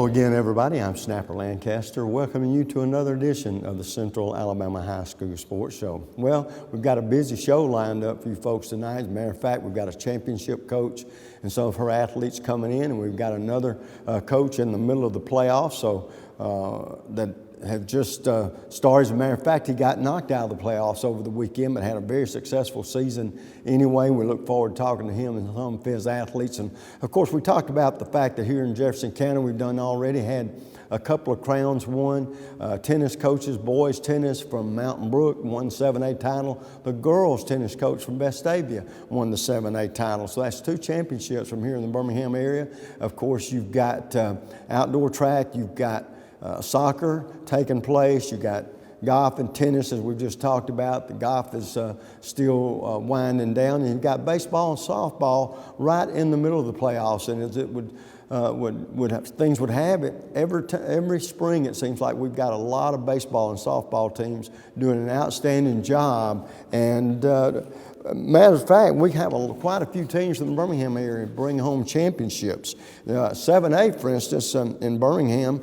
Hello again, everybody. I'm Snapper Lancaster, welcoming you to another edition of the Central Alabama High School Sports Show. Well, we've got a busy show lined up for you folks tonight. As a matter of fact, we've got a championship coach and some of her athletes coming in, and we've got another coach in the middle of the playoffs, so that have just started. As a matter of fact, he got knocked out of the playoffs over the weekend, but had a very successful season anyway. We look forward to talking to him and some of his athletes. And of course, we talked about the fact that here in Jefferson County, we've had a couple of crowns won. Tennis coaches, boys tennis from Mountain Brook won the 7A title. The girls tennis coach from Vestavia won the 7A title. So that's 2 championships from here in the Birmingham area. Of course, you've got outdoor track, you've got soccer taking place, you got golf and tennis, as we've just talked about. The golf is still winding down, and you've got baseball and softball right in the middle of the playoffs. And as it things would have it, every spring it seems like we've got a lot of baseball and softball teams doing an outstanding job. And matter of fact, we have quite a few teams in the Birmingham area bring home championships. 7A, for instance, in Birmingham,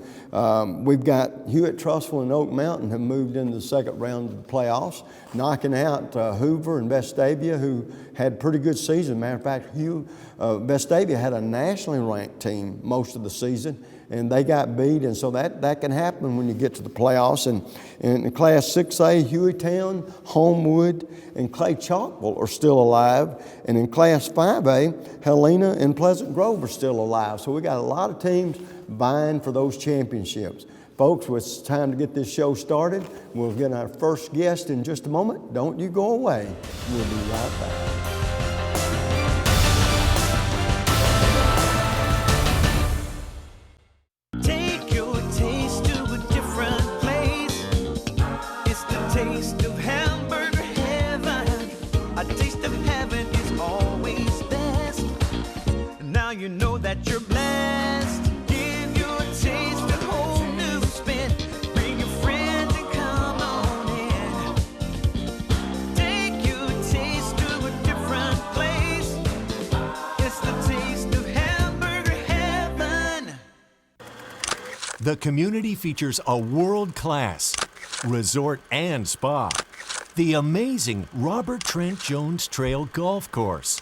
we've got Hewitt, Trussville, and Oak Mountain have moved into the second round of the playoffs, knocking out Hoover and Vestavia, who had pretty good season. Matter of fact, Vestavia had a nationally ranked team most of the season, and they got beat, and so that can happen when you get to the playoffs. And in Class 6A, Hueytown, Homewood, and Clay Chalkville are still alive. And in Class 5A, Helena and Pleasant Grove are still alive. So we got a lot of teams vying for those championships. Folks, it's time to get this show started. We'll get our first guest in just a moment. Don't you go away. We'll be right back. You know that you're blessed. Give your taste a whole new spin. Bring your friends and come on in. Take your taste to a different place. It's the taste of hamburger heaven. The community features a world-class resort and spa. The amazing Robert Trent Jones Trail Golf Course.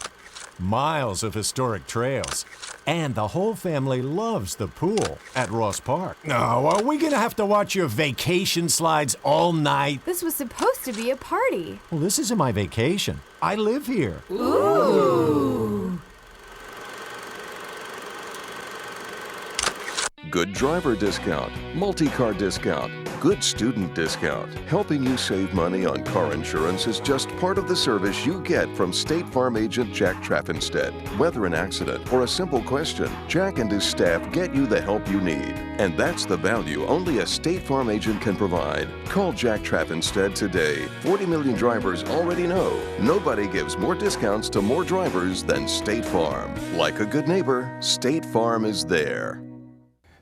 Miles of historic trails, and the whole family loves the pool at Ross Park. No, are we gonna have to watch your vacation slides all night? This was supposed to be a party. Well, this isn't my vacation. I live here. Ooh. Good driver discount, multi-car discount, good student discount. Helping you save money on car insurance is just part of the service you get from State Farm agent Jack Traffinstead. Whether an accident or a simple question, Jack and his staff get you the help you need. And that's the value only a State Farm agent can provide. Call Jack Traffinstead today. 40 million drivers already know nobody gives more discounts to more drivers than State Farm. Like a good neighbor, State Farm is there.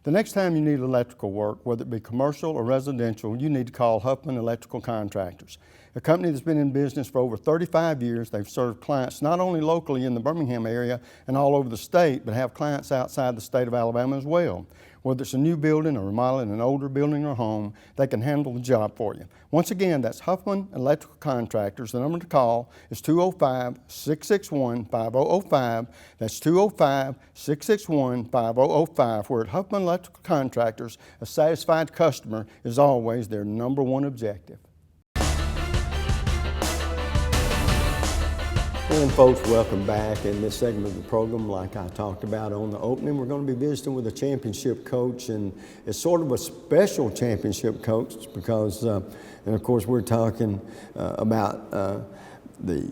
The next time you need electrical work, whether it be commercial or residential, you need to call Huffman Electrical Contractors. A company that's been in business for over 35 years. They've served clients not only locally in the Birmingham area and all over the state, but have clients outside the state of Alabama as well. Whether it's a new building or remodeling an older building or home, they can handle the job for you. Once again, that's Huffman Electrical Contractors. The number to call is 205-661-5005. That's 205-661-5005. Where at Huffman Electrical Contractors, a satisfied customer is always their number one objective. And folks, welcome back. In this segment of the program, like I talked about on the opening, we're going to be visiting with a championship coach, and it's sort of a special championship coach because, and of course, we're talking about the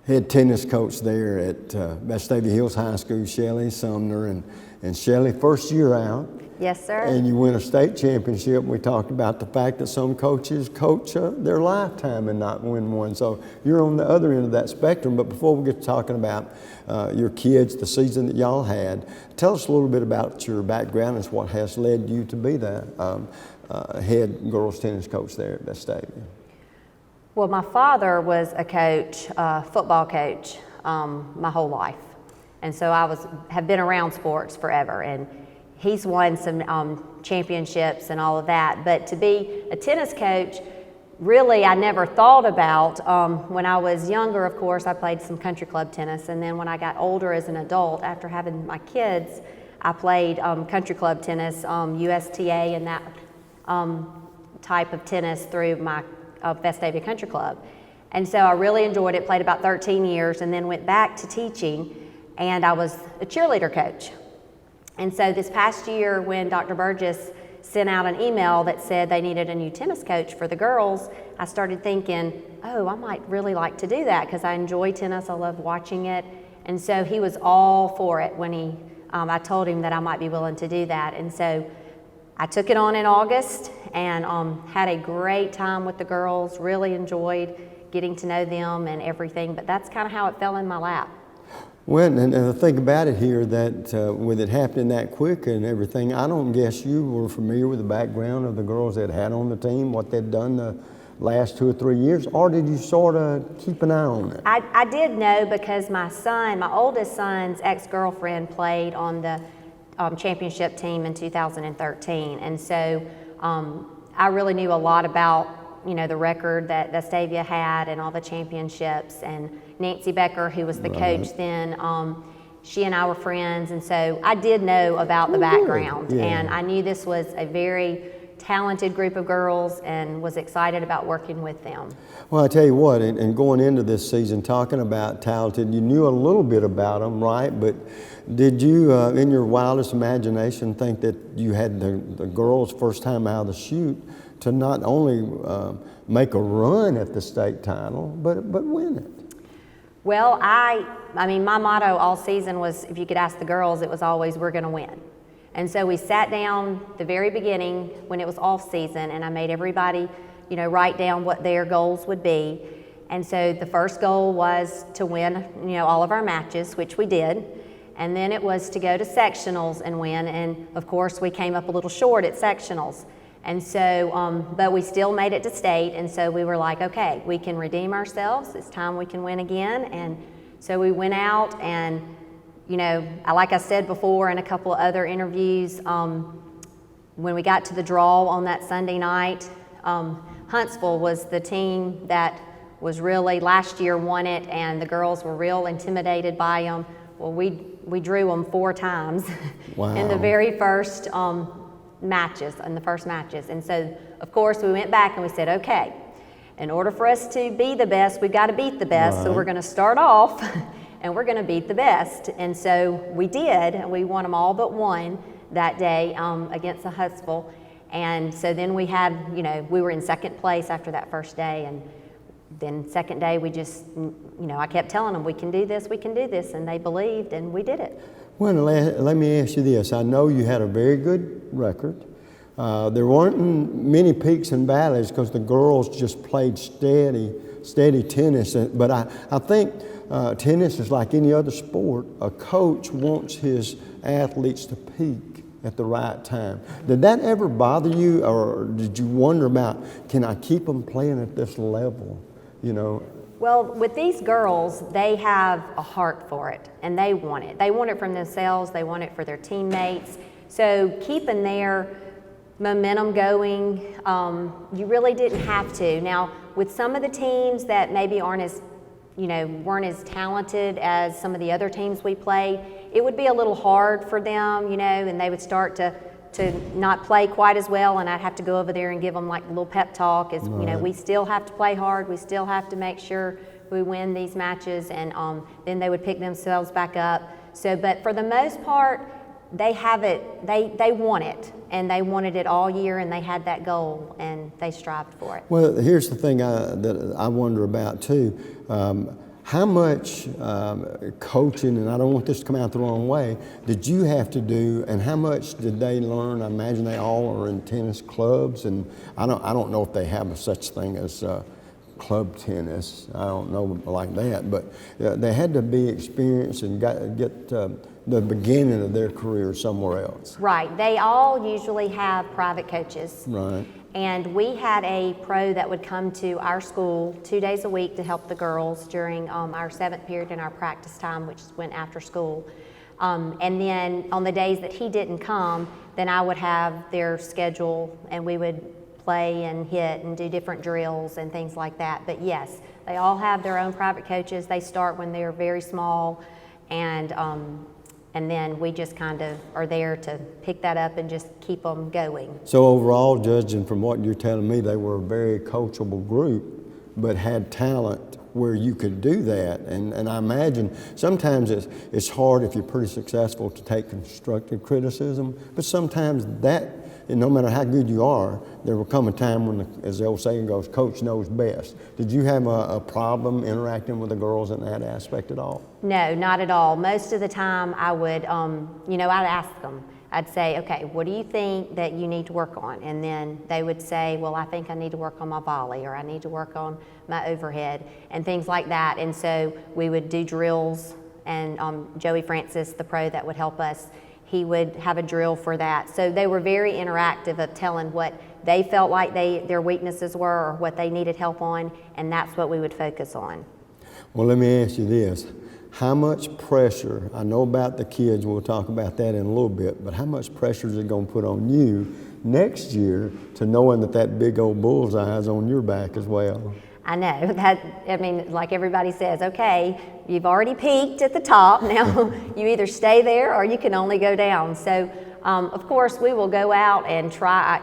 head tennis coach there at Vestavia Hills High School, Shelley Sumner, and Shelley, first year out. Yes, sir. And you win a state championship. We talked about the fact that some coaches coach their lifetime and not win one. So you're on the other end of that spectrum. But before we get to talking about your kids, the season that y'all had, tell us a little bit about your background and what has led you to be the head girls tennis coach there at Vestavia. Well, my father was a coach, football coach, my whole life. And so I have been around sports forever. And he's won some championships and all of that. But to be a tennis coach, really I never thought about. When I was younger, of course, I played some country club tennis, and then when I got older as an adult, after having my kids, I played country club tennis, USTA and that type of tennis through my Vestavia Country Club. And so I really enjoyed it, played about 13 years, and then went back to teaching, and I was a cheerleader coach. And so this past year, when Dr. Burgess sent out an email that said they needed a new tennis coach for the girls, I started thinking, oh, I might really like to do that because I enjoy tennis, I love watching it. And so he was all for it when I told him that I might be willing to do that. And so I took it on in August and had a great time with the girls, really enjoyed getting to know them and everything, but that's kind of how it fell in my lap. Well, and the thing about it here that with it happening that quick and everything, I don't guess you were familiar with the background of the girls that had on the team, what they'd done the last 2 or 3 years, or did you sort of keep an eye on it? I did know because my oldest son's ex-girlfriend played on the championship team in 2013, and so I really knew a lot about the record that Vestavia had and all the championships, and Nancy Becker, who was the coach then, she and I were friends, and so I did know about the background, and I knew this was a very talented group of girls and was excited about working with them. Well, I tell you what, and going into this season, talking about talented, you knew a little bit about them, right? But did you, in your wildest imagination, think that you had the girls' first time out of the chute to not only make a run at the state title, but win it? Well, I mean, my motto all season was, if you could ask the girls, it was always, we're going to win. And so we sat down the very beginning when it was off season, and I made everybody, write down what their goals would be. And so the first goal was to win, all of our matches, which we did. And then it was to go to sectionals and win. And of course, we came up a little short at sectionals. And so, but we still made it to state, and so we were like, okay, we can redeem ourselves. It's time we can win again. And so we went out, and like I said before in a couple of other interviews, when we got to the draw on that Sunday night, Huntsville was the team that was really, last year won it, and the girls were real intimidated by them. Well, we drew them 4 times in the very first matches. And so, of course, we went back and we said, okay, in order for us to be the best, we've got to beat the best. Right. So we're going to start off and we're going to beat the best. And so we did, and we won them all but one that day against the Huntsville. And so then we had, we were in second place after that first day, and then second day we just, I kept telling them, we can do this, and they believed, and we did it. Well, let me ask you this. I know you had a very good record. There weren't many peaks and valleys because the girls just played steady tennis. But I think tennis is like any other sport. A coach wants his athletes to peak at the right time. Did that ever bother you, or did you wonder about, can I keep them playing at this level, Well, with these girls, they have a heart for it, and they want it. They want it from themselves, they want it for their teammates. So keeping their momentum going, you really didn't have to. Now, with some of the teams that maybe weren't as talented as some of the other teams we played, it would be a little hard for them, and they would start to not play quite as well, and I'd have to go over there and give them like a little pep talk. We still have to play hard. We still have to make sure we win these matches, and then they would pick themselves back up. So, but for the most part, they have it. They want it, and they wanted it all year, and they had that goal, and they strived for it. Well, here's the thing that I wonder about too. How much coaching, and I don't want this to come out the wrong way, did you have to do, and how much did they learn? I imagine they all are in tennis clubs, and I don't know if they have a such thing as club tennis. I don't know like that, but they had to be experienced and get the beginning of their career somewhere else. Right. They all usually have private coaches. Right. And we had a pro that would come to our school 2 days a week to help the girls during our 7th period in our practice time, which went after school. And then on the days that he didn't come, then I would have their schedule and we would play and hit and do different drills and things like that. But yes, they all have their own private coaches. They start when they're very small, and then we just kind of are there to pick that up and just keep them going. So overall, judging from what you're telling me, they were a very coachable group, but had talent where you could do that. And I imagine sometimes it's hard if you're pretty successful to take constructive criticism, but sometimes that, and no matter how good you are, there will come a time when, as the old saying goes, coach knows best. Did you have a problem interacting with the girls in that aspect at all? No, not at all. Most of the time I would, I'd ask them. I'd say, okay, what do you think that you need to work on? And then they would say, well, I think I need to work on my volley, or I need to work on my overhead, and things like that. And so we would do drills, and Joey Francis, the pro that would help us, he would have a drill for that. So they were very interactive of telling what they felt like their weaknesses were or what they needed help on, and that's what we would focus on. Well, let me ask you this. How much pressure, I know about the kids, we'll talk about that in a little bit, but how much pressure is it going to put on you next year to knowing that big old bullseye is on your back as well? I know like everybody says, okay, you've already peaked at the top, now you either stay there or you can only go down. So of course we will go out and try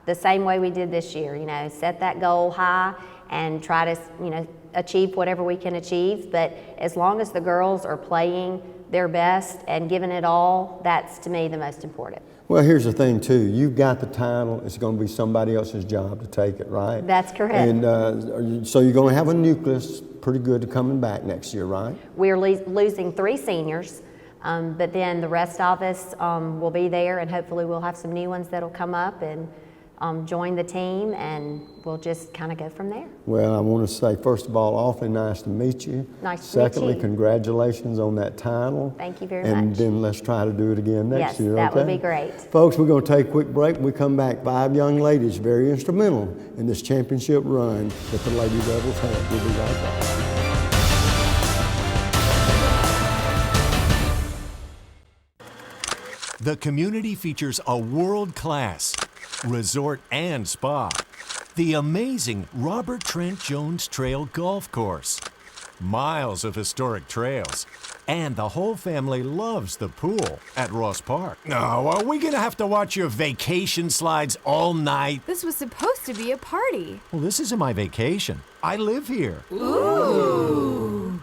the same way we did this year, set that goal high and try to, achieve whatever we can achieve. But as long as the girls are playing their best and giving it all, that's to me the most important. Well, here's the thing too, you've got the title, it's going to be somebody else's job to take it, right? That's correct. And so you're going to have a nucleus pretty good to coming back next year, right? We're losing 3 seniors, but then the rest of us will be there, and hopefully we'll have some new ones that'll come up and join the team, and we'll just kind of go from there. Well, I want to say, first of all, awfully nice to meet you. Nice to meet you. Secondly, congratulations on that title. Thank you very much. And then let's try to do it again next year, Yes, that would okay? be great. Folks, we're going to take a quick break. When we come back, 5 young ladies very instrumental in this championship run that the Lady Rebels had. We'll be right back. The community features a world-class resort and spa, the amazing Robert Trent Jones Trail Golf Course, miles of historic trails, and the whole family loves the pool at Ross Park. No, are we gonna have to watch your vacation slides all night? This was supposed to be a party. Well, this isn't my vacation. I live here. Ooh.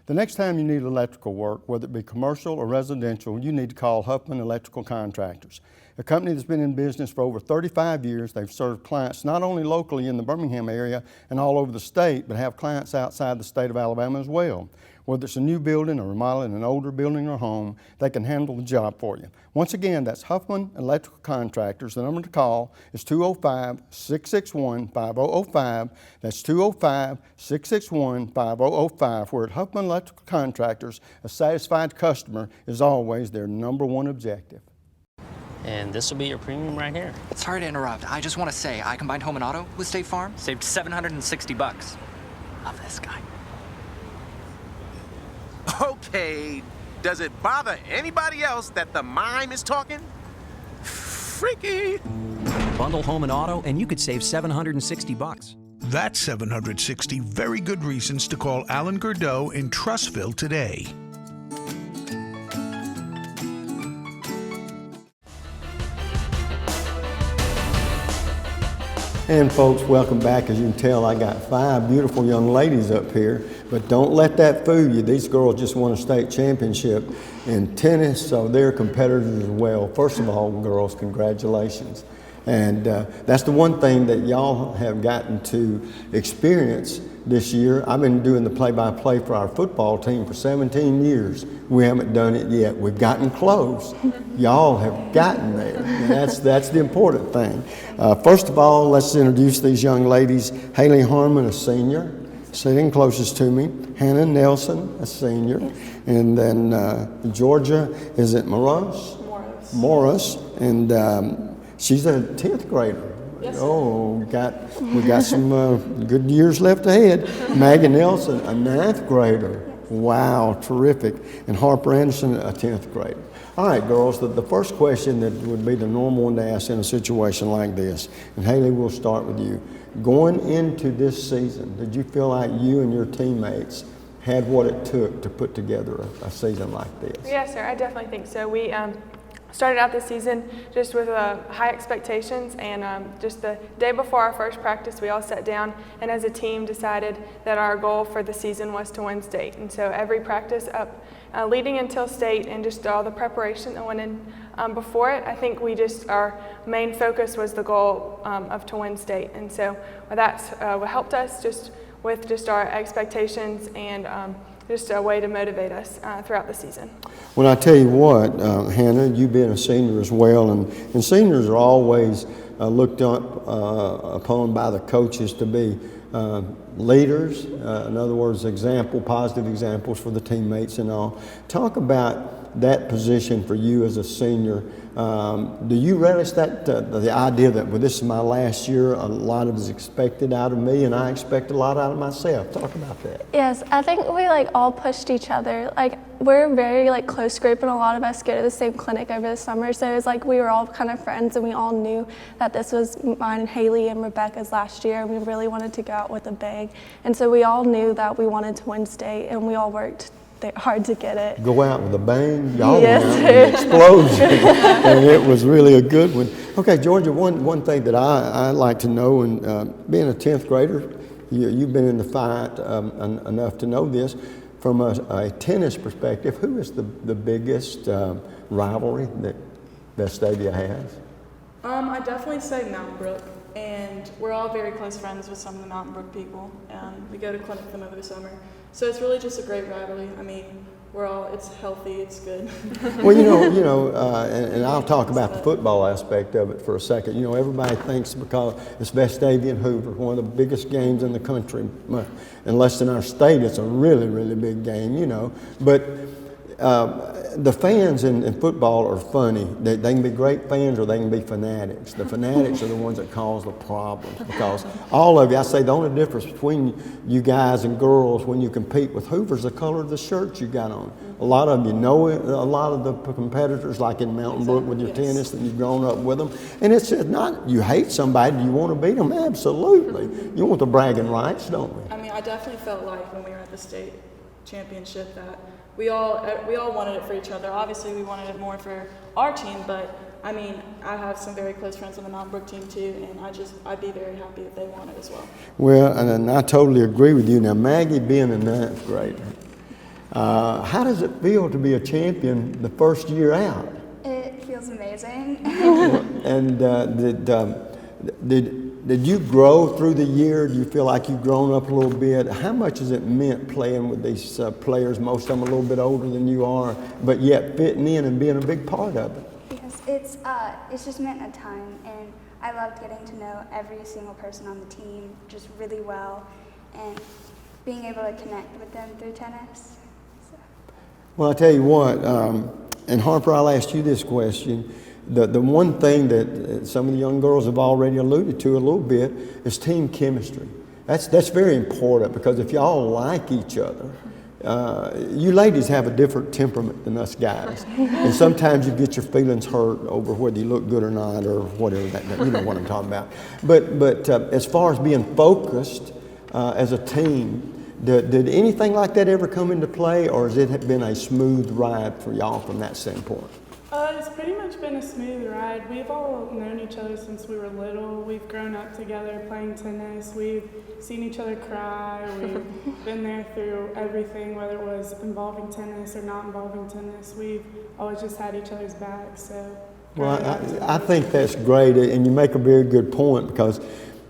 The next time you need electrical work, whether it be commercial or residential, you need to call Huffman Electrical Contractors. A company that's been in business for over 35 years. They've served clients not only locally in the Birmingham area and all over the state, but have clients outside the state of Alabama as well. Whether it's a new building or remodeling an older building or home, they can handle the job for you. Once again, that's Huffman Electrical Contractors. The number to call is 205-661-5005. That's 205-661-5005. Where at Huffman Electrical Contractors, a satisfied customer is always their #1 objective. And this will be your premium right here. Sorry to interrupt. I just want to say I combined home and auto with State Farm. Saved $760. Love this guy. Okay, does it bother anybody else that the mime is talking? Freaky. Bundle home and auto, and you could save $760. That's 760 very good reasons to call Alan Gurdeau in Trussville today. And folks, welcome back. As you can tell, I got 5 beautiful young ladies up here, but don't let that fool you. These girls just won a state championship in tennis, so they're competitors as well. First of all, girls, congratulations. And that's the one thing that y'all have gotten to experience this year. I've been doing the play-by-play for our football team for 17 years. We haven't done it yet. We've gotten close. Y'all have gotten there. And that's the important thing. First of all, let's introduce these young ladies. Haley Harmon, a senior, sitting closest to me. Hannah Nelson, a senior. And then Georgia, is it Morris? Morris. And she's a 10th grader. Oh, we got some good years left ahead. Maggie Nelson, a 9th grader. Wow, terrific. And Harper Anderson, a 10th grader. All right, girls, the first question that would be the normal one to ask in a situation like this, and Haley, we'll start with you. Going into this season, did you feel like you and your teammates had what it took to put together a season like this? Yes, sir, I definitely think so. We started out this season just with high expectations, and just the day before our first practice, we all sat down and as a team decided that our goal for the season was to win state. And so every practice up leading until state and just all the preparation that went in before it, I think our main focus was the goal of to win state. And so that's what helped us with our expectations and just a way to motivate us throughout the season. Well, I tell you what, Hannah, you being a senior as well, and seniors are always looked up upon by the coaches to be leaders, in other words, positive examples for the teammates and all. Talk about that position for you as a senior. Do you relish the idea that, well, this is my last year, a lot of is expected out of me, and I expect a lot out of myself? Talk about that. Yes, I think we all pushed each other. We're a very close group, and a lot of us go to the same clinic over the summer, so it's we were all kind of friends, and we all knew that this was mine, Haley, and Rebecca's last year, and we really wanted to go out with a bang. And so we all knew that we wanted to win state, and we all worked hard to get it. Go out with a bang? Y'all yes, went out with an explosion, and it was really a good one. Okay, Georgia, one thing that I like to know, and being a 10th grader, you've been in the fight enough to know this. From a tennis perspective, who is the biggest rivalry that Vestavia has? I'd definitely say Mountain Brook, and we're all very close friends with some of the Mountain Brook people. We go to clinic with them over the summer. So it's really just a great rivalry. I mean, it's healthy, it's good. Well, and I'll talk about the football aspect of it for a second. Everybody thinks because it's Vestavia and Hoover, one of the biggest games in the country, unless in our state, it's a really, really big game, But the fans in football are funny. They can be great fans or they can be fanatics. The fanatics are the ones that cause the problems, because all of you, I say the only difference between you guys and girls when you compete with Hoover is the color of the shirt you got on. A lot of you know it, a lot of the competitors, like in Mountain Brook with your tennis, and you've grown up with them. And it's not you hate somebody, do you want to beat them? Absolutely. You want the bragging rights, don't we? I mean, I definitely felt like when we were at the state championship that we all wanted it for each other. Obviously, we wanted it more for our team, but I mean, I have some very close friends on the Mountain Brook team too, and I'd be very happy if they won it as well. Well, and I totally agree with you. Now, Maggie being a 9th grader, how does it feel to be a champion the first year out? It feels amazing. And did you grow through the year? Do you feel like you've grown up a little bit? How much has it meant playing with these players, most of them a little bit older than you are, but yet fitting in and being a big part of it? Yes, it's just meant a ton, and I loved getting to know every single person on the team just really well, and being able to connect with them through tennis. So. Well, I tell you what, and Harper, I'll ask you this question. The one thing that some of the young girls have already alluded to a little bit is team chemistry. That's very important, because if y'all like each other, you ladies have a different temperament than us guys, and sometimes you get your feelings hurt over whether you look good or not, or whatever. You know what I'm talking about. But as far as being focused as a team, did anything like that ever come into play, or has it been a smooth ride for y'all from that standpoint? It's pretty much been a smooth ride. We've all known each other since we were little. We've grown up together playing tennis. We've seen each other cry. We've been there through everything, whether it was involving tennis or not involving tennis. We've always just had each other's backs. So. Well, I think that's great, and you make a very good point, because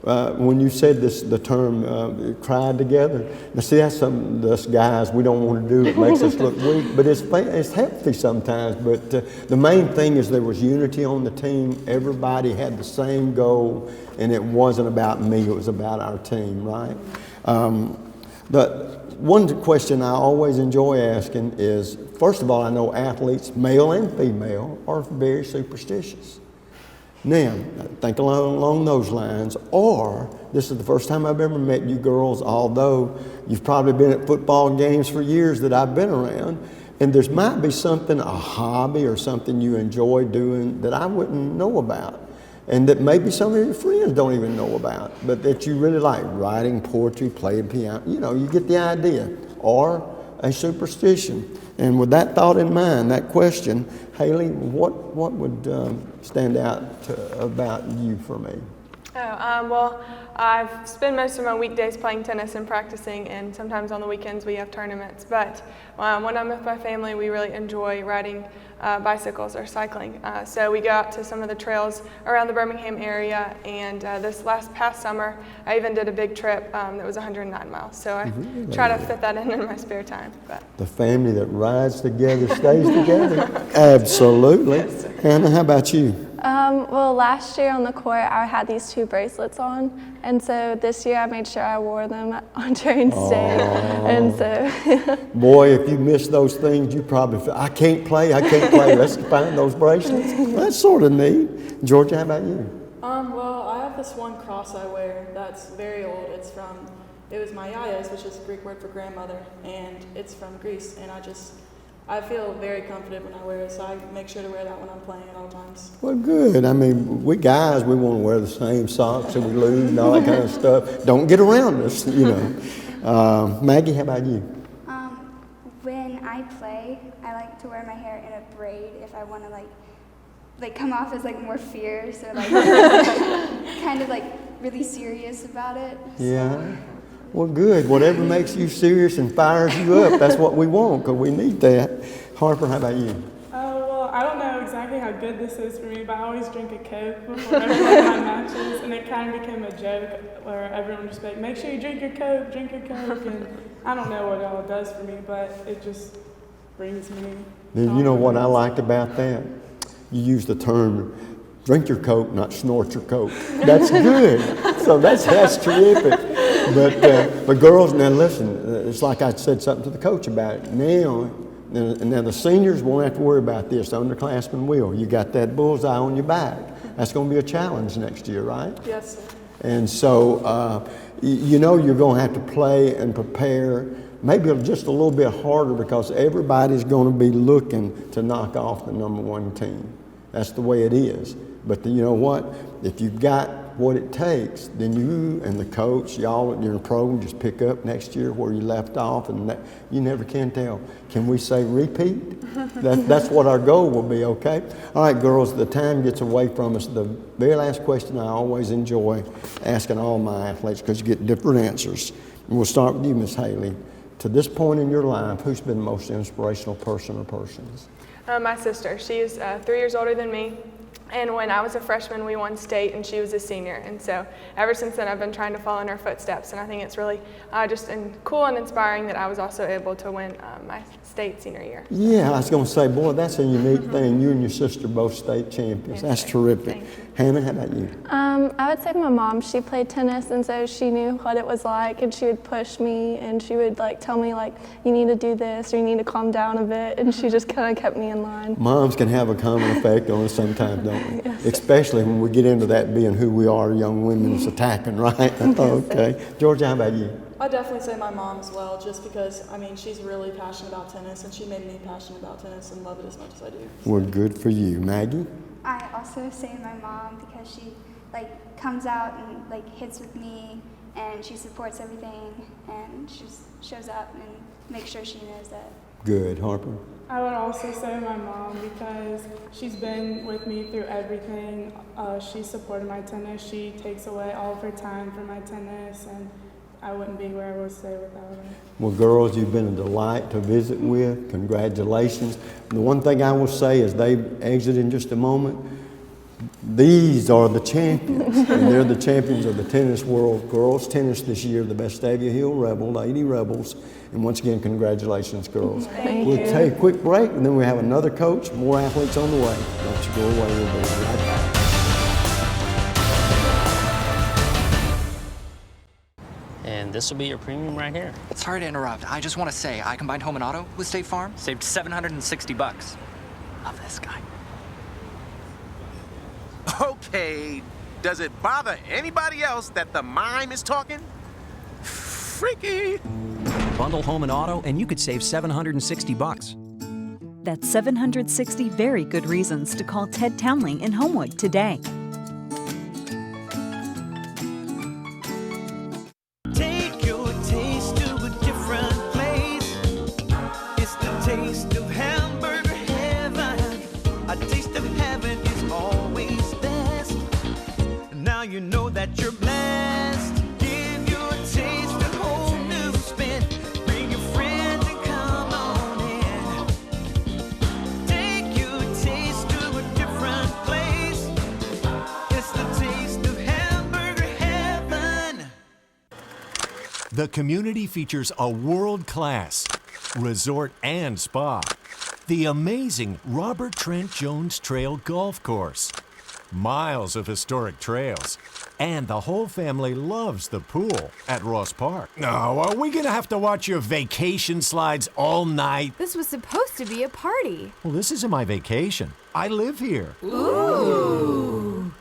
when you said the term cried together, now see, that's something us guys, we don't want to do. It makes us look weak, but it's healthy sometimes. But the main thing is there was unity on the team. Everybody had the same goal, and it wasn't about me, it was about our team, right? The one question I always enjoy asking is, first of all, I know athletes, male and female, are very superstitious. Now, think along those lines, or this is the first time I've ever met you girls, although you've probably been at football games for years that I've been around, and there might be something, a hobby or something you enjoy doing that I wouldn't know about, and that maybe some of your friends don't even know about, but that you really like, writing poetry, playing piano, you get the idea, or a superstition. And with that thought in mind, that question, Haley, what would stand out about you for me? Well, I've spent most of my weekdays playing tennis and practicing, and sometimes on the weekends we have tournaments. But when I'm with my family, we really enjoy riding bicycles or cycling. So we go out to some of the trails around the Birmingham area, and this past summer, I even did a big trip that was 109 miles. So I try to fit that in my spare time. But the family that rides together stays together. Absolutely. Yes, Hannah, how about you? Well, last year on the court, I had these 2 bracelets on, and so this year I made sure I wore them on train state, and so. Boy, if you miss those things, you probably feel, I can't play, let's find those bracelets. That's sort of neat. Georgia, how about you? Well, I have this one cross I wear that's very old. It was my yayas, which is a Greek word for grandmother, and it's from Greece, and I feel very confident when I wear it, so I make sure to wear that when I'm playing at all times. Well, good. I mean, we guys, we want to wear the same socks and we lose and all that kind of stuff. Don't get around us, Maggie, how about you? When I play, I like to wear my hair in a braid if I want to like come off as like more fierce or like kind of like really serious about it. Yeah. Well, good. Whatever makes you serious and fires you up, that's what we want, because we need that. Harper, how about you? Well, I don't know exactly how good this is for me, but I always drink a Coke before every one of my matches, and it kind of became a joke where everyone would just be like, make sure you drink your Coke, and I don't know what all it does for me, but it just brings me. Then you know what I liked about that? You used the term, drink your Coke, not snort your Coke. That's good. So that's terrific. But girls, now listen, it's like I said something to the coach about it. Now the seniors won't have to worry about this. The underclassmen will. You got that bullseye on your back. That's going to be a challenge next year, right? Yes, sir. And so, you're going to have to play and prepare maybe just a little bit harder because everybody's going to be looking to knock off the number 1 team. That's the way it is. But you know what? If you've got what it takes, then you and the coach, y'all in your program, just pick up next year where you left off, and you never can tell. Can we say repeat? That's what our goal will be, okay? All right, girls, the time gets away from us. The very last question I always enjoy asking all my athletes because you get different answers. And we'll start with you, Miss Haley. To this point in your life, who's been the most inspirational person or persons? My sister. She is 3 years older than me. And when I was a freshman, we won state, and she was a senior. And so ever since then, I've been trying to follow in her footsteps. And I think it's really just cool and inspiring that I was also able to win my state senior year. Yeah, I was going to say, boy, that's a unique thing. You and your sister both state champions. That's terrific. Hannah, how about you? I would say my mom, she played tennis, and so she knew what it was like, and she would push me, and she would tell me you need to do this, or you need to calm down a bit, and she just kind of kept me in line. Moms can have a common effect on us sometimes, don't they? Yes. Especially when we get into that being who we are, young women is attacking, right? Okay. Georgia, how about you? I'd definitely say my mom as well, just because, she's really passionate about tennis, and she made me passionate about tennis and love it as much as I do. Well, good for you. Maggie? I also say my mom because she comes out and hits with me, and she supports everything, and she just shows up and makes sure she knows that. Good. Harper? I would also say my mom because she's been with me through everything. She supported my tennis. She takes away all of her time from my tennis, and I wouldn't be where I was today without her. Well, girls, you've been a delight to visit with. Congratulations. The one thing I will say as they exit in just a moment, these are the champions, and they're the champions of the tennis world. Girls tennis this year, the Vestavia Hill Rebel, Lady Rebels. And once again, congratulations, girls. Thank We'll you. take a quick break, and then we have another coach, more athletes on the way. Don't you go away, we'll be right back. And this will be your premium right here. Sorry to interrupt. I just want to say I combined home and auto with State Farm. Saved $760. Love this guy. Okay, does it bother anybody else that the mime is talking? Freaky. Bundle home and auto, and you could save $760. That's 760 very good reasons to call Ted Townley in Homewood today. Take your taste to a different place. It's the taste of hamburger heaven. A taste of heaven is always best. Now you know that you're blessed. Give your taste a whole new spin. Bring your friends and come on in. Take your taste to a different place. It's the taste of hamburger heaven. The community features a world-class resort and spa, the amazing Robert Trent Jones Trail Golf Course, miles of historic trails, and the whole family loves the pool at Ross Park. No, are we gonna have to watch your vacation slides all night? This was supposed to be a party. Well, this isn't my vacation. I live here. Ooh.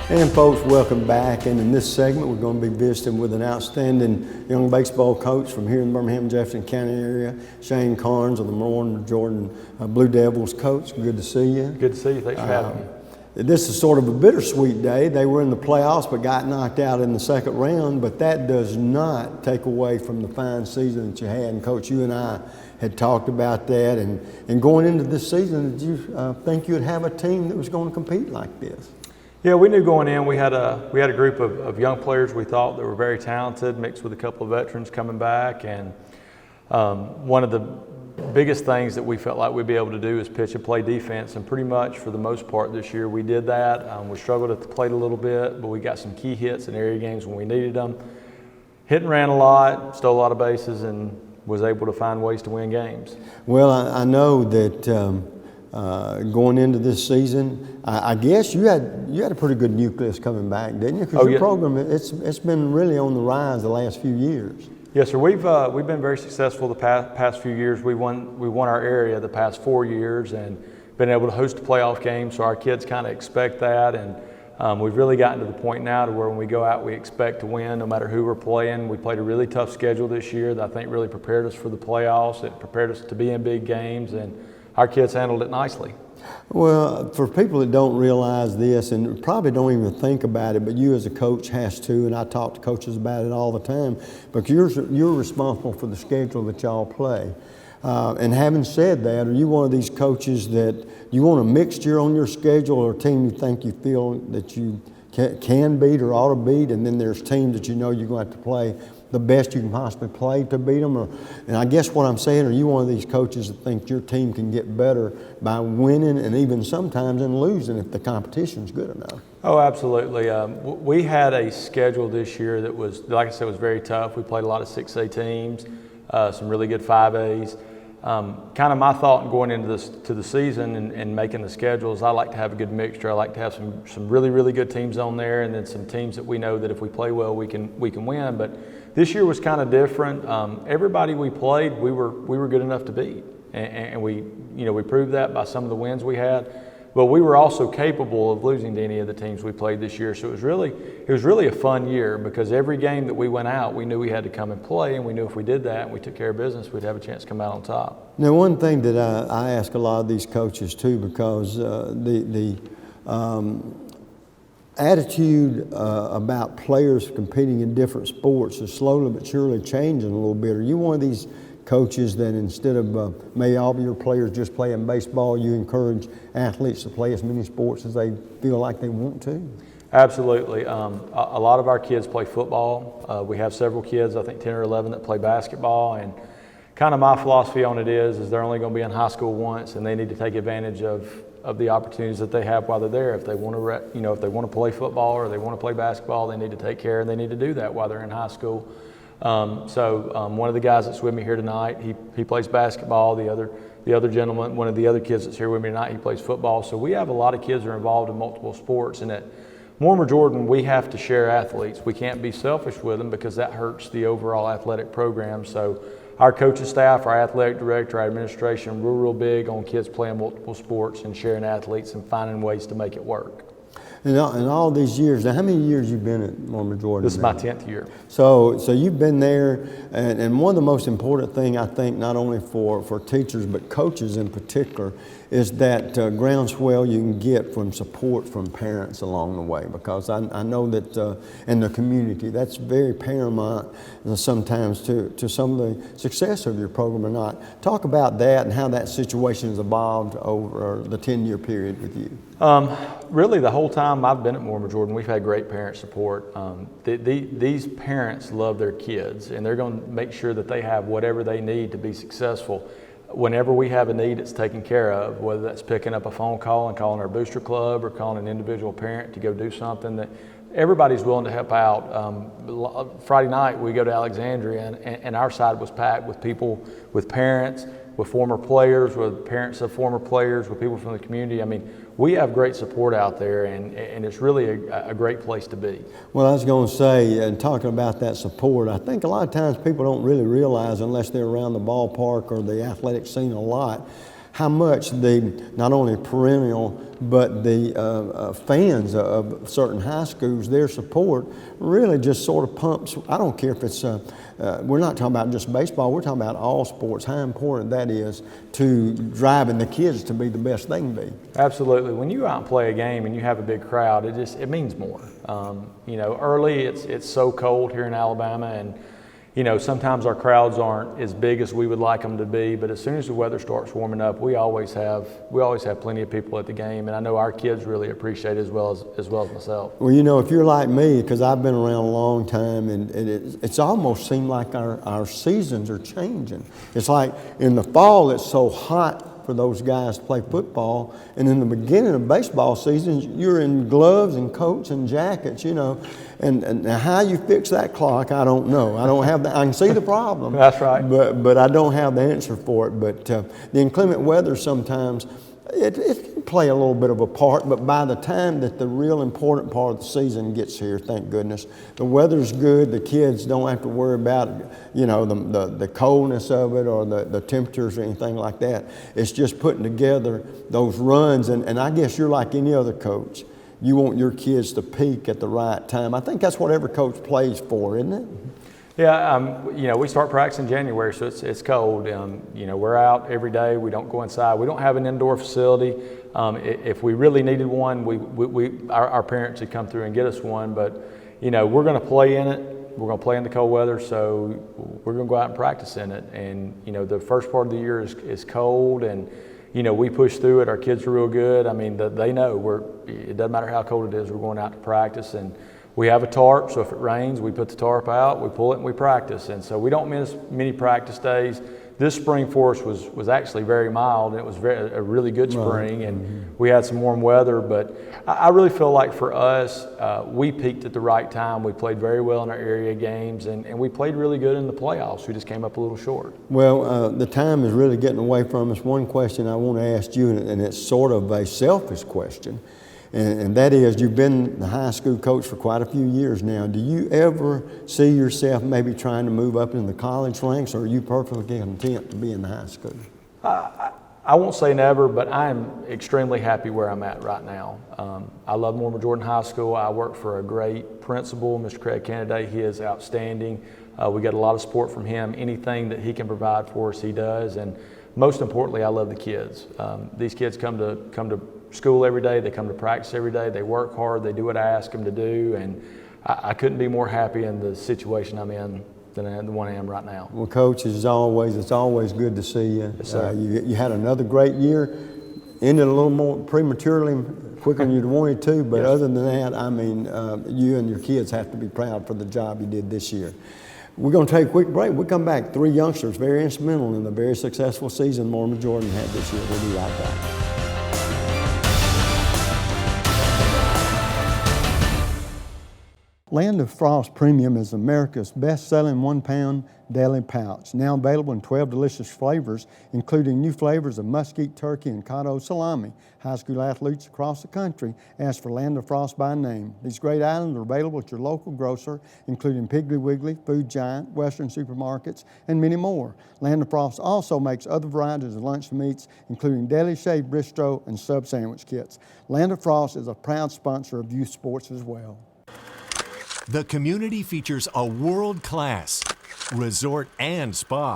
And folks, welcome back. And in this segment, we're going to be visiting with an outstanding young baseball coach from here in the Birmingham, Jefferson County area, Shane Carnes of the Mortimer Jordan Blue Devils. Coach, good to see you. Good to see you. Thanks for having me. This is sort of a bittersweet day. They were in the playoffs but got knocked out in the second round, but that does not take away from the fine season that you had. And Coach, you and I had talked about that. And going into this season, did you think you'd have a team that was going to compete like this? Yeah, we knew going in we had a group of young players we thought that were very talented, mixed with a couple of veterans coming back. And one of the biggest things that we felt like we'd be able to do is pitch and play defense. And pretty much for the most part this year we did that. We struggled at the plate a little bit, but we got some key hits in area games when we needed them. Hit and ran a lot, stole a lot of bases, and was able to find ways to win games. Well, I know that going into this season, I guess you had a pretty good nucleus coming back, didn't you? Because your program, it's been really on the rise the last few years. Yes, sir. We've been very successful the past few years. We won our area the past 4 years and been able to host a playoff game. So our kids kind of expect that, and we've really gotten to the point now to where when we go out, we expect to win no matter who we're playing. We played a really tough schedule this year that I think really prepared us for the playoffs. It prepared us to be in big games, and our kids handled it nicely. Well, for people that don't realize this and probably don't even think about it, but you as a coach has to, and I talk to coaches about it all the time, but you're responsible for the schedule that y'all play. And having said that, are you one of these coaches that you want a mixture on your schedule, or a team you think you feel that you can beat or ought to beat, and then there's teams that you know you're going to have to play the best you can possibly play to beat them? And I guess what I'm saying, are you one of these coaches that think your team can get better by winning and even sometimes in losing if the competition's good enough? Oh, absolutely. We had a schedule this year that was, like I said, was very tough. We played a lot of 6A teams, some really good 5As. Kind of my thought in going into the season and making the schedules, I like to have a good mixture. I like to have some really, really good teams on there, and then some teams that we know that if we play well, we can win. But this year was kind of different. Everybody we played, we were good enough to beat, and we proved that by some of the wins we had. But we were also capable of losing to any of the teams we played this year. So it was really a fun year, because every game that we went out, we knew we had to come and play, and we knew if we did that and we took care of business, we'd have a chance to come out on top. Now, one thing that I ask a lot of these coaches too, because the attitude about players competing in different sports is slowly but surely changing a little bit. Are you one of these coaches that instead of maybe all of your players just playing baseball, you encourage athletes to play as many sports as they feel like they want to? Absolutely. A lot of our kids play football. We have several kids, I think 10 or 11, that play basketball. And kind of my philosophy on it is they're only going to be in high school once, and they need to take advantage of the opportunities that they have while they're there. If they want to, if they want to play football or they want to play basketball, they need to take care, and they need to do that while they're in high school. One of the guys that's with me here tonight, he plays basketball. The other gentleman, one of the other kids that's here with me tonight, he plays football. So we have a lot of kids that are involved in multiple sports, and at Mortimer Jordan, we have to share athletes. We can't be selfish with them because that hurts the overall athletic program. So our coaching staff, our athletic director, our administration, we're real big on kids playing multiple sports and sharing athletes and finding ways to make it work. In all these years, now how many years you been at Mortimer Jordan? This is my 10th year. So you've been there, and one of the most important thing I think, not only for teachers but coaches in particular, is that groundswell you can get from support from parents along the way, because I know that in the community that's very paramount sometimes to some of the success of your program or not. Talk about that and how that situation has evolved over the 10-year period with you. Really, the whole time I've been at Mortimer Jordan, we've had great parent support. These parents love their kids, and they're going to make sure that they have whatever they need to be successful. Whenever we have a need, it's taken care of, whether that's picking up a phone call and calling our booster club or calling an individual parent to go do something. That everybody's willing to help out. Friday night, we go to Alexandria, and our side was packed with people, with parents, with former players, with parents of former players, with people from the community. I mean, we have great support out there, and it's really a great place to be. Well, I was going to say, and talking about that support, I think a lot of times people don't really realize, unless they're around the ballpark or the athletic scene a lot, how much the not only perennial but the fans of certain high schools, their support really just sort of pumps. I don't care if it's we're not talking about just baseball, we're talking about all sports, how important that is to driving the kids to be the best they can be. Absolutely. When you go out and play a game and you have a big crowd, it means more. You know, early it's so cold here in Alabama, and you know, sometimes our crowds aren't as big as we would like them to be, but as soon as the weather starts warming up, we always have plenty of people at the game, and I know our kids really appreciate it as well as myself. Well, you know, if you're like me, because I've been around a long time, and it's almost seemed like our seasons are changing. It's like in the fall it's so hot for those guys to play football, and in the beginning of baseball seasons you're in gloves and coats and jackets, you know, and how you fix that clock, I don't know. I don't have I can see the problem. That's right. But I don't have the answer for it. But the inclement weather sometimes it can play a little bit of a part, but by the time that the real important part of the season gets here, thank goodness, the weather's good, the kids don't have to worry about, you know, the coldness of it or the temperatures or anything like that. It's just putting together those runs, and I guess you're like any other coach. You want your kids to peak at the right time. I think that's what every coach plays for, isn't it? Yeah, you know, we start practice in January, so it's cold. You know, we're out every day. We don't go inside. We don't have an indoor facility. If we really needed one, our parents would come through and get us one. But you know, we're going to play in it. We're going to play in the cold weather, so we're going to go out and practice in it. And you know, the first part of the year is cold, and you know, we push through it. Our kids are real good. I mean, they know it doesn't matter how cold it is. We're going out to practice, and we have a tarp, so if it rains, we put the tarp out, we pull it, and we practice. And so we don't miss many practice days. This spring for us was actually very mild, and it was a really good spring, and we had some warm weather. But I really feel like for us, we peaked at the right time. We played very well in our area games, and we played really good in the playoffs. We just came up a little short. Well, the time is really getting away from us. One question I want to ask you, and it's sort of a selfish question, and that is, you've been the high school coach for quite a few years now. Do you ever see yourself maybe trying to move up in the college ranks, or are you perfectly content to be in the high school? I won't say never, but I am extremely happy where I'm at right now. I love Mortimer Jordan High School. I work for a great principal, Mr. Craig Kennedy. He is outstanding. We get a lot of support from him. Anything that he can provide for us, he does. And most importantly, I love the kids. These kids come to school every day. They come to practice every day. They work hard. They do what I ask them to do. And I couldn't be more happy in the situation I'm in than the one I am right now. Well, Coach, it's always good to see you. Yes, sir. You had another great year, ended a little more prematurely, quicker than you'd wanted to, but Yes. other than that, I mean, you and your kids have to be proud for the job you did this year. We're going to take a quick break. We'll come back. 3 youngsters, very instrumental in the very successful season Mortimer Jordan had this year. We'll be right back. Land of Frost Premium is America's best-selling one-pound deli pouch, now available in 12 delicious flavors, including new flavors of mesquite turkey and cotto salami. High school athletes across the country ask for Land of Frost by name. These great items are available at your local grocer, including Piggly Wiggly, Food Giant, Western supermarkets, and many more. Land of Frost also makes other varieties of lunch meats, including deli shaved bistro and sub sandwich kits. Land of Frost is a proud sponsor of youth sports as well. The community features a world-class resort and spa,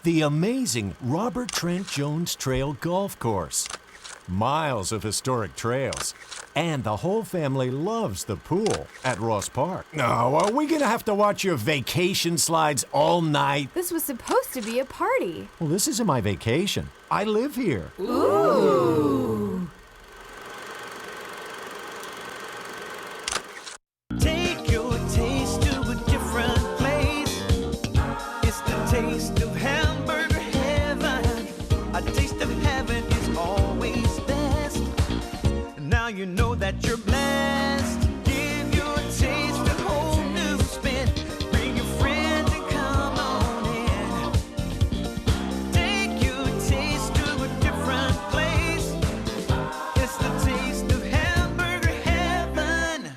the amazing Robert Trent Jones Trail Golf Course, miles of historic trails, and the whole family loves the pool at Ross Park. Now, are we gonna have to watch your vacation slides all night? This was supposed to be a party. Well, this isn't my vacation. I live here. Ooh. Take your taste to a different place. It's the taste of hamburger heaven. A taste of heaven is always best. Now you know that you're blessed. Give your taste a whole new spin. Bring your friends and come on in. Take your taste to a different place. It's the taste of hamburger heaven.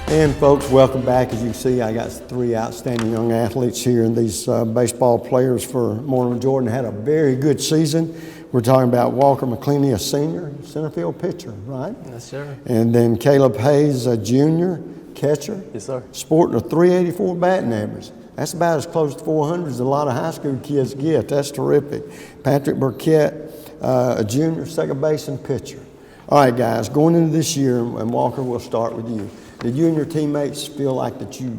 And folks, welcome back. As you can see, I got three outstanding young athletes here, and these baseball players for Mortimer Jordan had a very good season. We're talking about Walker McCleany, a senior, center field pitcher, right? Yes, sir. And then Caleb Hayes, a junior catcher. Yes, sir. Sporting a 384 batting average. That's about as close to 400 as a lot of high school kids get. That's terrific. Patrick Burkett, a junior second baseman pitcher. All right, guys, going into this year, and Walker, we'll start with you. Did you and your teammates feel like that you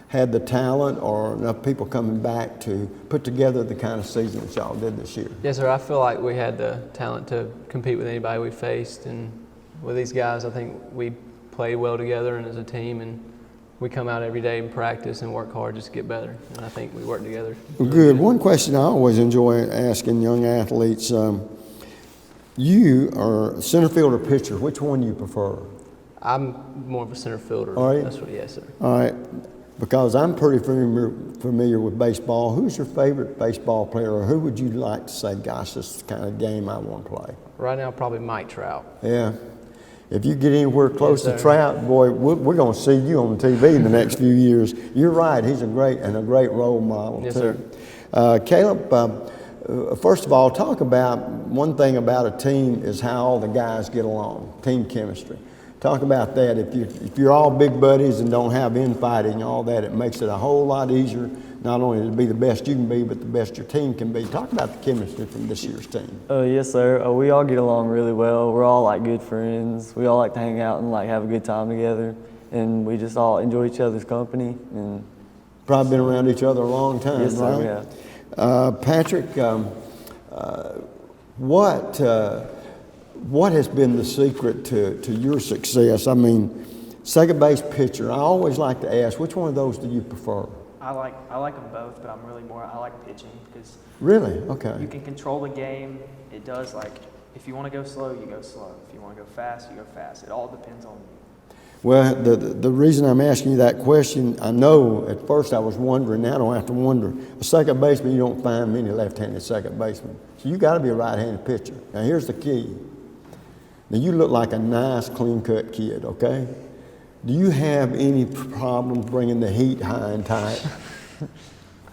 had the talent or enough people coming back to put together the kind of season that y'all did this year? Yes, sir. I feel like we had the talent to compete with anybody we faced, and with these guys, I think we played well together and as a team, and we come out every day and practice and work hard just to get better, and I think we work together. Good. One question I always enjoy asking young athletes, you are center fielder pitcher. Which one do you prefer? I'm more of a center fielder. Are you? That's what, yes, sir. All right. Because I'm pretty familiar with baseball. Who's your favorite baseball player, or who would you like to say, gosh, this is the kind of game I want to play? Right now, probably Mike Trout. Yeah. If you get anywhere close Yes, to sir. Trout, boy, we're going to see you on TV in the next few years. You're right. He's a great role model, Yes, too. sir. Caleb, first of all, talk about one thing about a team is how all the guys get along, team chemistry. Talk about that. If you're all big buddies and don't have infighting and all that, it makes it a whole lot easier, not only to be the best you can be, but the best your team can be. Talk about the chemistry from this year's team. Yes, sir. We all get along really well. We're all like good friends. We all like to hang out and like have a good time together, and we just all enjoy each other's company. And probably been around each other a long time, yes, right? Sir, yeah. Patrick, what has been the secret to your success? I mean, second base pitcher, I always like to ask, which one of those do you prefer? I like them both, but I like pitching because Really? Okay. you can control the game. It does, like, if you want to go slow, you go slow. If you want to go fast, you go fast. It all depends on you. Well, the reason I'm asking you that question, I know at first I was wondering, now I don't have to wonder. A second baseman, you don't find many left-handed second basemen. So you got to be a right-handed pitcher. Now here's the key. Now you look like a nice, clean-cut kid, okay? Do you have any problems bringing the heat high and tight?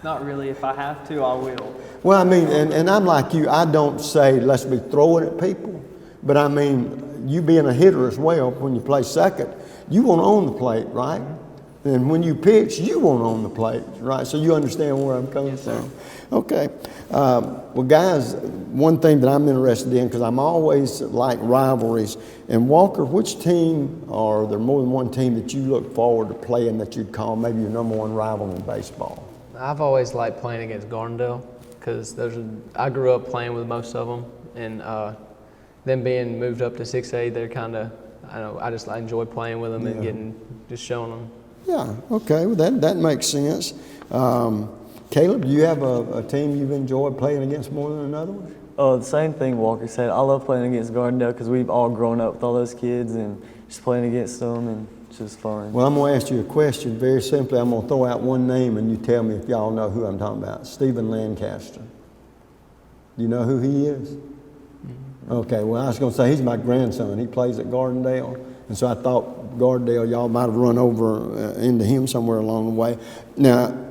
Not really. If I have to, I will. Well, I mean, and I'm like you, I don't say let's be throwing at people, but I mean, you being a hitter as well, when you play second, you want to own the plate, right? And when you pitch, you want to own the plate, right? So you understand where I'm coming from. Okay. Well, guys, one thing that I'm interested in, because I'm always like rivalries. And Walker, which team, or there more than one team that you look forward to playing that you'd call maybe your number one rival in baseball? I've always liked playing against Gardendale because I grew up playing with most of them, and them being moved up to 6A, they're kind of, I enjoy playing with them and just showing them. Yeah, okay, well that makes sense. Caleb, do you have a team you've enjoyed playing against more than another one? The same thing Walker said. I love playing against Gardendale because we've all grown up with all those kids and just playing against them, and it's just fun. Well, I'm going to ask you a question very simply. I'm going to throw out one name and you tell me if y'all know who I'm talking about. Stephen Lancaster. Do you know who he is? Okay, well, I was going to say he's my grandson. He plays at Gardendale. And so I thought Gardendale, y'all might have run over into him somewhere along the way. Now,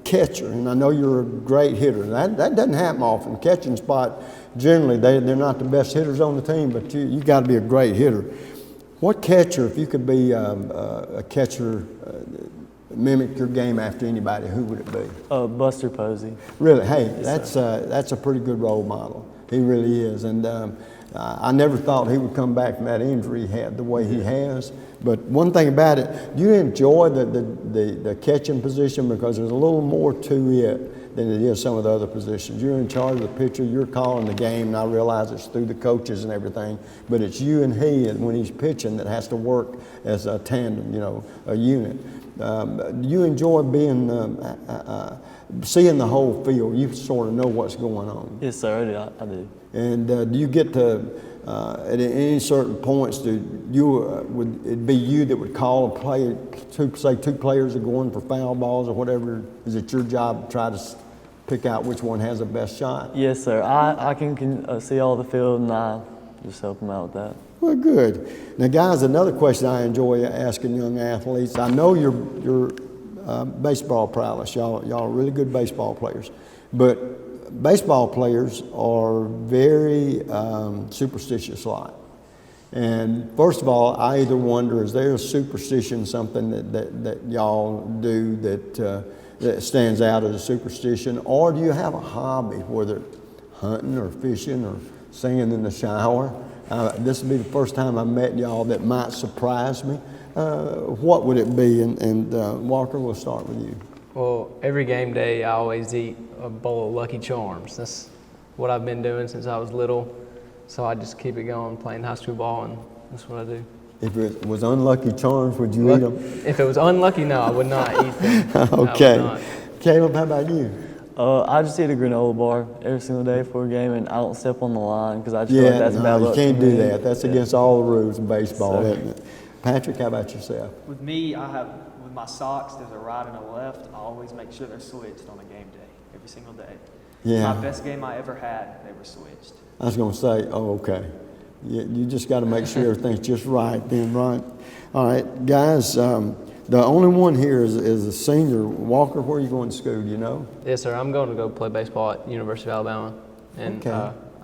catcher, and I know you're a great hitter. That doesn't happen often. Catching spot, generally, they're not the best hitters on the team, but you got to be a great hitter. What catcher, if you could be a catcher, mimic your game after anybody, who would it be? Buster Posey. Really? Hey, Yes, that's a pretty good role model. He really is. And I never thought he would come back from that injury he had the way he has. But one thing about it, do you enjoy the catching position? Because there's a little more to it than it is some of the other positions. You're in charge of the pitcher, you're calling the game, and I realize it's through the coaches and everything, but it's you and he, and when he's pitching, that has to work as a tandem, a unit. Do you enjoy being, seeing the whole field? You sort of know what's going on. Yes, sir, I do. And do you get to, at any certain points, would it be you that would call a play, say two players are going for foul balls or whatever? Is it your job to try to pick out which one has the best shot? Yes, sir. I can see all the field, and I just help them out with that. Well, good. Now, guys, another question I enjoy asking young athletes. I know you're baseball prowess. Y'all are really good baseball players, but baseball players are very superstitious a lot. And first of all, I either wonder, is there a superstition, something that y'all do that stands out as a superstition, or do you have a hobby, whether hunting or fishing or singing in the shower? This will be the first time I've met y'all that might surprise me. What would it be? And Walker, we'll start with you. Well, every game day I always eat a bowl of Lucky Charms. That's what I've been doing since I was little. So I just keep it going, playing high school ball, and that's what I do. If it was unlucky charms, would you eat them? If it was unlucky, no, I would not eat them. Okay. Caleb, how about you? I just eat a granola bar every single day for a game, and I don't step on the line because I just feel like that's bad luck. You can't for me. do that. That's against all the rules of baseball, isn't it? Patrick, how about yourself? With me, with my socks, there's a right and a left. I always make sure they're switched on a game day, every single day. Yeah. My best game I ever had, they were switched. I was going to say, okay. You just got to make sure everything's just right then, right? All right, guys, the only one here is a senior. Walker, where are you going to school, do you know? Yes, sir. I'm going to go play baseball at University of Alabama. And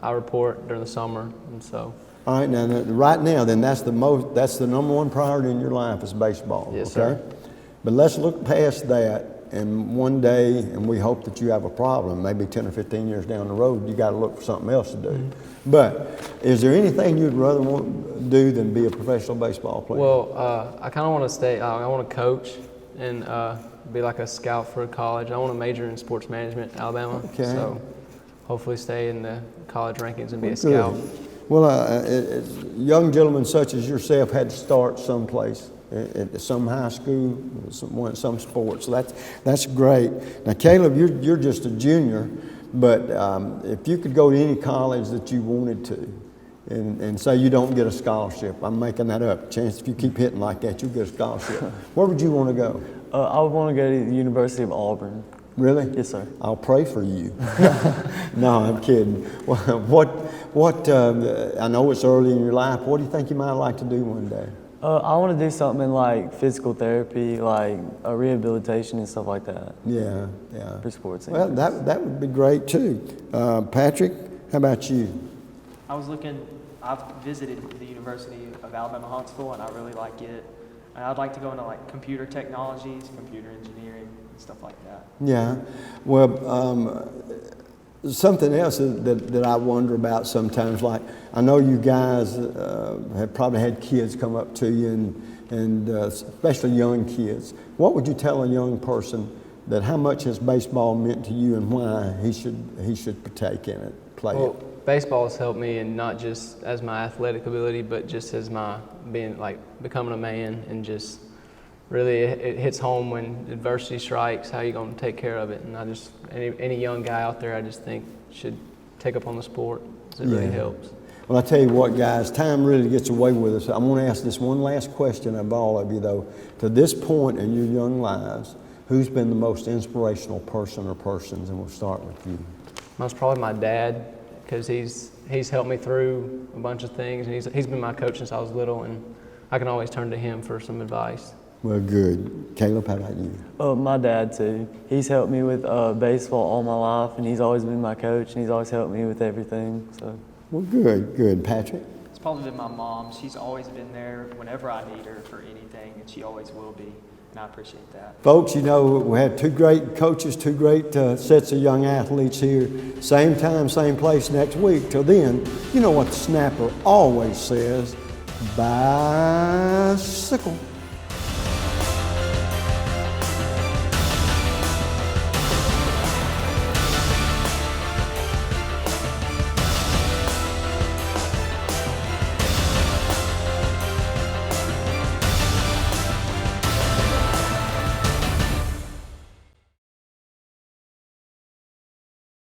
I report during the summer, and so. All right, now right now, then that's the number one priority in your life is baseball. Yes, okay? sir. But let's look past that, and one day, and we hope that you have a problem, maybe 10 or 15 years down the road, you got to look for something else to do. Mm-hmm. But is there anything you'd rather want to do than be a professional baseball player? Well, I kind of want to stay. I want to coach and be like a scout for a college. I want to major in sports management, Alabama. Okay. So hopefully stay in the college rankings and be a scout. Well, young gentlemen such as yourself had to start someplace, at some high school, some sports. So that's great. Now, Caleb, you're just a junior, but if you could go to any college that you wanted to, and say you don't get a scholarship, I'm making that up. Chance if you keep hitting like that, you'll get a scholarship. Where would you want to go? I would want to go to the University of Auburn. Really? Yes, sir. I'll pray for you. No, I'm kidding. What? I know it's early in your life. What do you think you might like to do one day? I want to do something in like physical therapy, like rehabilitation and stuff like that. Yeah. For sports. Well, that would be great too. Patrick, how about you? I've visited the University of Alabama Huntsville, and I really like it. And I'd like to go into like computer technologies, computer engineering, and stuff like that. Yeah. Well, something else that I wonder about sometimes, like I know you guys have probably had kids come up to you, and especially young kids. What would you tell a young person that how much has baseball meant to you and why he should partake in it, play it? Baseball has helped me, and not just as my athletic ability, but just as my becoming a man and just really it hits home when adversity strikes, how you going to take care of it. And I just, any young guy out there, I just think should take up on the sport, 'cause it really helps. Well, I tell you what, guys, time really gets away with us. I'm going to ask this one last question of all of you, though. To this point in your young lives, who's been the most inspirational person or persons? And we'll start with you. Mine's probably my dad, because he's helped me through a bunch of things, and he's been my coach since I was little, and I can always turn to him for some advice. Well, good. Caleb, how about you? My dad, too. He's helped me with baseball all my life, and he's always been my coach, and he's always helped me with everything. So. Well, good, good. Patrick? It's probably been my mom. She's always been there whenever I need her for anything, and she always will be, and I appreciate that. Folks, you know, we had two great coaches, two great sets of young athletes here. Same time, same place next week. Till then, you know what the snapper always says, bicycle.